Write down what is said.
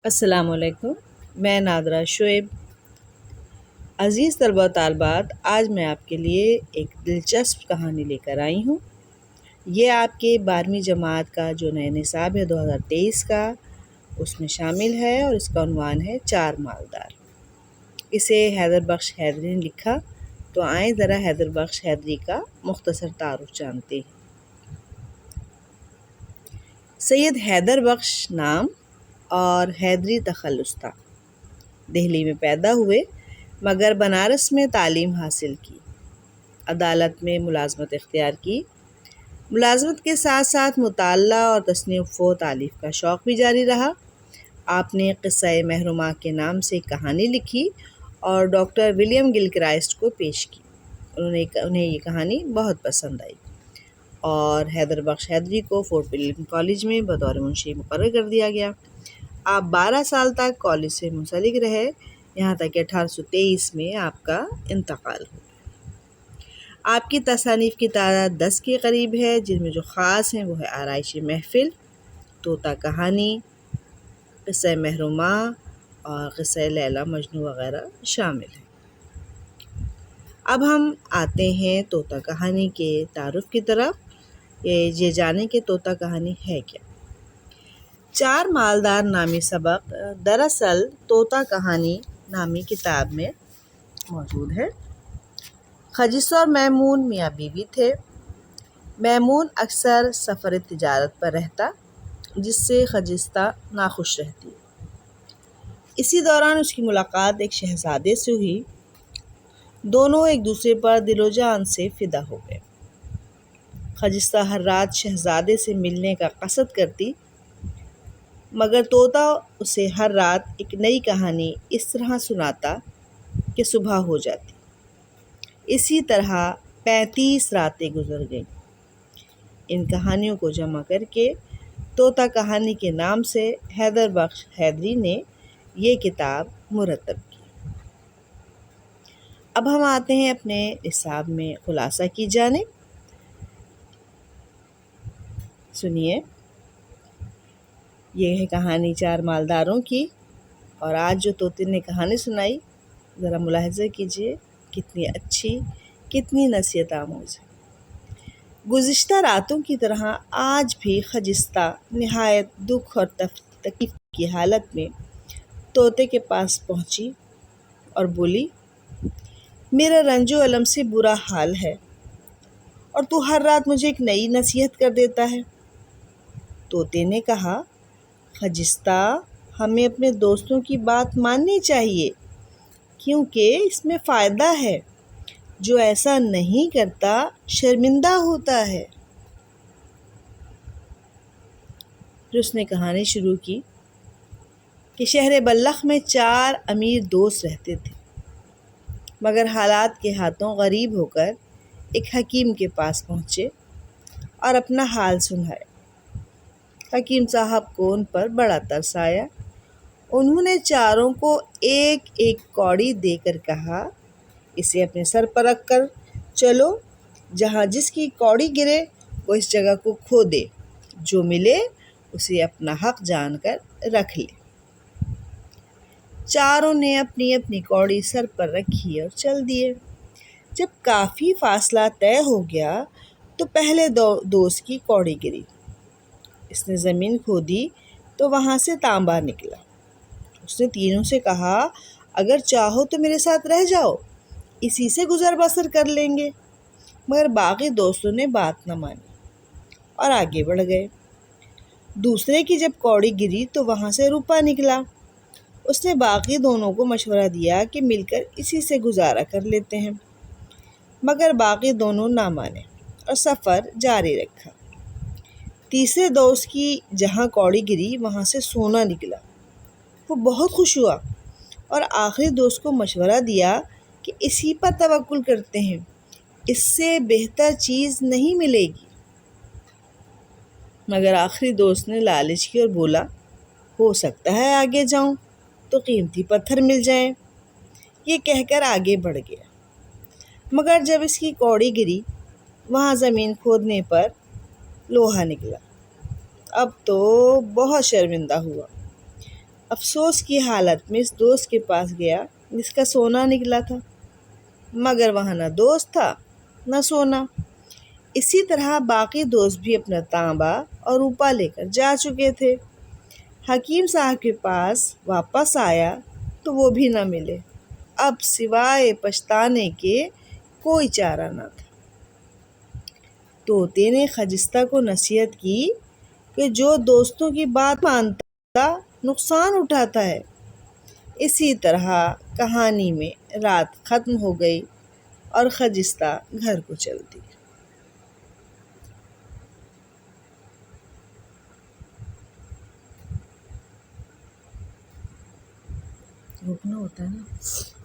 السلام علیکم، میں نادرہ شعیب۔ عزیز طلبہ و طالبات، آج میں آپ کے لیے ایک دلچسپ کہانی لے کر آئی ہوں۔ یہ آپ کے 12ویں جماعت کا جو نئے نصاب ہے 2023 کا، اس میں شامل ہے اور اس کا عنوان ہے 4 مالدار۔ اسے حیدر بخش حیدری نے لکھا۔ تو آئیں ذرا حیدر بخش حیدری کا مختصر تعارف جانتے ہیں۔ سید حیدر بخش نام اور حیدری تخلص تھا۔ دہلی میں پیدا ہوئے مگر بنارس میں تعلیم حاصل کی۔ عدالت میں ملازمت اختیار کی۔ ملازمت کے ساتھ ساتھ مطالعہ اور تصنیف و تالیف کا شوق بھی جاری رہا۔ آپ نے قصہ محرومہ کے نام سے ایک کہانی لکھی اور ڈاکٹر ولیم گل کرائسٹ کو پیش کی۔ انہیں یہ کہانی بہت پسند آئی اور حیدر بخش حیدری کو فورٹ ولیم کالج میں بطور منشی مقرر کر دیا گیا۔ آپ 12 سال تک کالج سے منسلک رہے، یہاں تک کہ 1823 میں آپ کا انتقال ہو۔ آپ کی تصانیف کی تعداد 10 کے قریب ہے، جن میں جو خاص ہیں وہ ہے آرائشی محفل، طوطا کہانی، قصہ محرومہ اور قصہ لیلا مجنوں وغیرہ شامل ہیں۔ اب ہم آتے ہیں طوطا کہانی کے تعارف کی طرف۔ یہ جانیں کہ طوطا کہانی ہے کیا۔ 4 مالدار نامی سبق دراصل طوطا کہانی نامی کتاب میں موجود ہے۔ خجستہ اور میمون میاں بیوی تھے۔ میمون اکثر سفر تجارت پر رہتا، جس سے خجستہ ناخوش رہتی۔ اسی دوران اس کی ملاقات ایک شہزادے سے ہوئی۔ دونوں ایک دوسرے پر دل و جان سے فدا ہو گئے۔ خجستہ ہر رات شہزادے سے ملنے کا قصد کرتی، مگر طوطا اسے ہر رات ایک نئی کہانی اس طرح سناتا کہ صبح ہو جاتی۔ اسی طرح 35 راتیں گزر گئیں۔ ان کہانیوں کو جمع کر کے طوطا کہانی کے نام سے حیدر بخش حیدری نے یہ کتاب مرتب کی۔ اب ہم آتے ہیں اپنے نصاب میں خلاصہ کی جانب۔ سنیے، یہ ہے کہانی 4 مالداروں کی، اور آج جو طوطے نے کہانی سنائی، ذرا ملاحظہ کیجیے کتنی اچھی، کتنی نصیحت آموز ہے۔ گزشتہ راتوں کی طرح آج بھی خجستہ نہایت دکھ اور تکلیف کی حالت میں طوطے کے پاس پہنچی اور بولی، میرا رنج و الم سے برا حال ہے اور تو ہر رات مجھے ایک نئی نصیحت کر دیتا ہے۔ طوطے نے کہا، خجستہ، ہمیں اپنے دوستوں کی بات ماننی چاہیے، کیونکہ اس میں فائدہ ہے۔ جو ایسا نہیں کرتا شرمندہ ہوتا ہے۔ پھر اس نے کہانی شروع کی کہ شہر بلخ میں 4 امیر دوست رہتے تھے، مگر حالات کے ہاتھوں غریب ہو کر ایک حکیم کے پاس پہنچے اور اپنا حال سنایا۔ حکیم صاحب کو ان پر بڑا ترس آیا۔ انہوں نے چاروں کو ایک ایک کوڑی دے کر کہا، اسے اپنے سر پر رکھ کر چلو، جہاں جس کی کوڑی گرے وہ اس جگہ کو کھو دے، جو ملے اسے اپنا حق جان کر رکھ لے۔ چاروں نے اپنی اپنی کوڑی سر پر رکھی اور چل دیے۔ جب کافی فاصلہ طے ہو گیا تو پہلے دوست کی کوڑی گری۔ اس نے زمین کھودی تو وہاں سے تانبا نکلا۔ اس نے تینوں سے کہا، اگر چاہو تو میرے ساتھ رہ جاؤ، اسی سے گزر بسر کر لیں گے۔ مگر باقی دوستوں نے بات نہ مانی اور آگے بڑھ گئے۔ دوسرے کی جب کوڑی گری تو وہاں سے روپا نکلا۔ اس نے باقی دونوں کو مشورہ دیا کہ مل کر اسی سے گزارا کر لیتے ہیں، مگر باقی دونوں نہ مانے اور سفر جاری رکھا۔ تیسرے دوست کی جہاں کوڑی گری وہاں سے سونا نکلا۔ وہ بہت خوش ہوا اور آخری دوست کو مشورہ دیا کہ اسی پر توکل کرتے ہیں، اس سے بہتر چیز نہیں ملے گی۔ مگر آخری دوست نے لالچ کی اور بولا، ہو سکتا ہے آگے جاؤں تو قیمتی پتھر مل جائیں۔ یہ کہہ کر آگے بڑھ گیا، مگر جب اس کی کوڑی گری وہاں زمین کھودنے پر لوہا نکلا۔ اب تو بہت شرمندہ ہوا۔ افسوس کی حالت میں اس دوست کے پاس گیا جس کا سونا نکلا تھا، مگر وہاں نہ دوست تھا نہ سونا۔ اسی طرح باقی دوست بھی اپنا تانبا اور روپا لے کر جا چکے تھے۔ حکیم صاحب کے پاس واپس آیا تو وہ بھی نہ ملے۔ اب سوائے پچھتانے کے کوئی چارہ نہ تھا۔ طوطے نے خجستہ کو نصیحت کی کہ جو دوستوں کی بات مانتا نقصان اٹھاتا ہے۔ اسی طرح کہانی میں رات ختم ہو گئی اور خجستہ گھر کو چل دی۔ رکنا ہوتا ہے نا۔